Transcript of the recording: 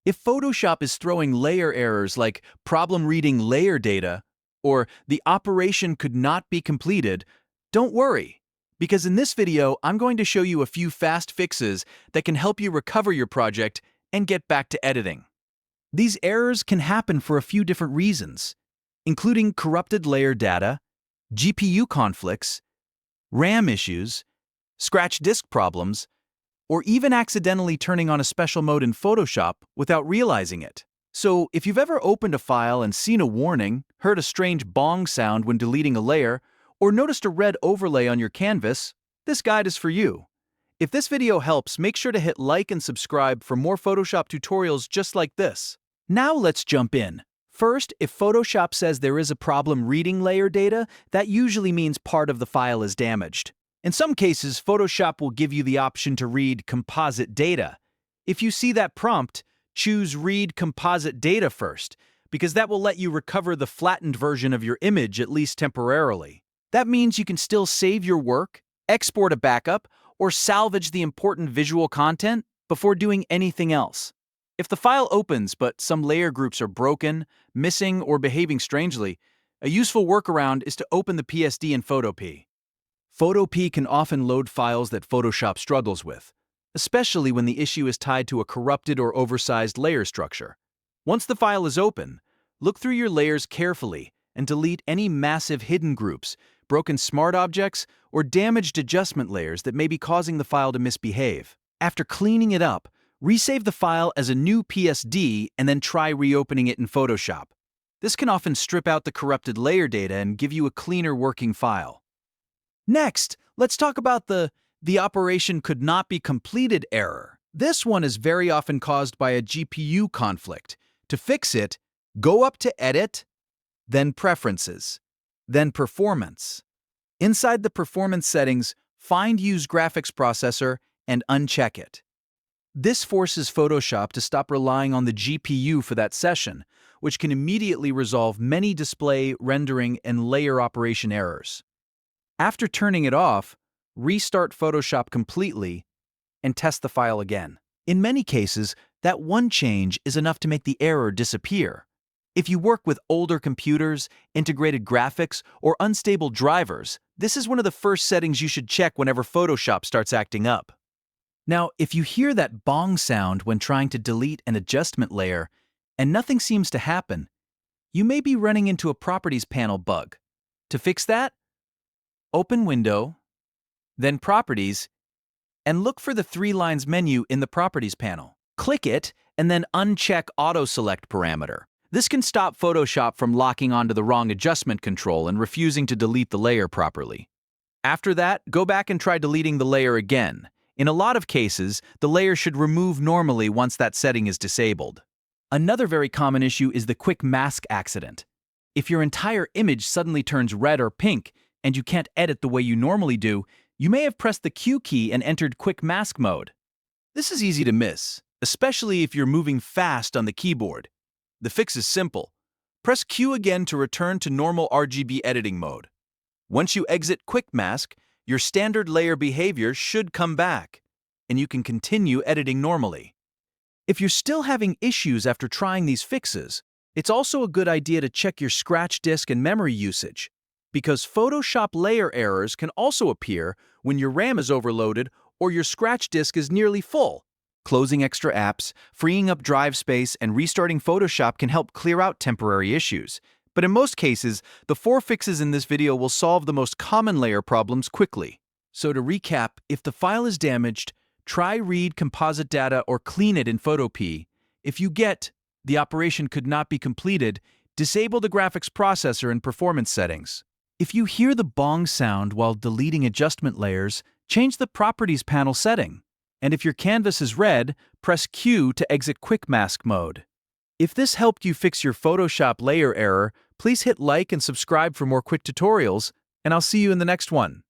If Photoshop is throwing layer errors like problem reading layer data or the operation could not be completed, don't worry, because in this video, I'm going to show you a few fast fixes that can help you recover your project and get back to editing. These errors can happen for a few different reasons, including corrupted layer data, GPU conflicts, RAM issues, scratch disk problems, or even accidentally turning on a special mode in Photoshop without realizing it. So, if you've ever opened a file and seen a warning, heard a strange bong sound when deleting a layer, or noticed a red overlay on your canvas, this guide is for you. If this video helps, make sure to hit like and subscribe for more Photoshop tutorials just like this. Now let's jump in. First, if Photoshop says there is a problem reading layer data, that usually means part of the file is damaged. In some cases, Photoshop will give you the option to read composite data. If you see that prompt, choose Read Composite Data first, because that will let you recover the flattened version of your image at least temporarily. That means you can still save your work, export a backup, or salvage the important visual content before doing anything else. If the file opens but some layer groups are broken, missing, or behaving strangely, a useful workaround is to open the PSD in Photopea. Photopea can often load files that Photoshop struggles with, especially when the issue is tied to a corrupted or oversized layer structure. Once the file is open, look through your layers carefully and delete any massive hidden groups, broken smart objects, or damaged adjustment layers that may be causing the file to misbehave. After cleaning it up, resave the file as a new PSD and then try reopening it in Photoshop. This can often strip out the corrupted layer data and give you a cleaner working file. Next, let's talk about the operation could not be completed error. This one is very often caused by a GPU conflict. To fix it, go up to Edit, then Preferences, then Performance. Inside the Performance settings, find Use Graphics Processor and uncheck it. This forces Photoshop to stop relying on the GPU for that session, which can immediately resolve many display, rendering, and layer operation errors. After turning it off, restart Photoshop completely and test the file again. In many cases, that one change is enough to make the error disappear. If you work with older computers, integrated graphics, or unstable drivers, this is one of the first settings you should check whenever Photoshop starts acting up. Now, if you hear that bong sound when trying to delete an adjustment layer and nothing seems to happen, you may be running into a Properties panel bug. To fix that, open Window, then Properties, and look for the 3 lines menu in the Properties panel. Click it and then uncheck Auto Select parameter. This can stop Photoshop from locking onto the wrong adjustment control and refusing to delete the layer properly. After that, go back and try deleting the layer again. In a lot of cases, the layer should remove normally once that setting is disabled. Another very common issue is the quick mask accident. If your entire image suddenly turns red or pink and you can't edit the way you normally do, you may have pressed the Q key and entered quick mask mode. This is easy to miss, especially if you're moving fast on the keyboard. The fix is simple. Press Q again to return to normal RGB editing mode. Once you exit quick mask, your standard layer behavior should come back, and you can continue editing normally. If you're still having issues after trying these fixes, it's also a good idea to check your scratch disk and memory usage, because Photoshop layer errors can also appear when your RAM is overloaded or your scratch disk is nearly full. Closing extra apps, freeing up drive space, and restarting Photoshop can help clear out temporary issues. But in most cases, the 4 fixes in this video will solve the most common layer problems quickly. So to recap, if the file is damaged, try Read Composite Data or clean it in Photopea. If you get the operation could not be completed, disable the graphics processor in performance settings. If you hear the bong sound while deleting adjustment layers, change the Properties panel setting. And if your canvas is red, press Q to exit Quick Mask mode. If this helped you fix your Photoshop layer error, please hit like and subscribe for more quick tutorials, and I'll see you in the next one.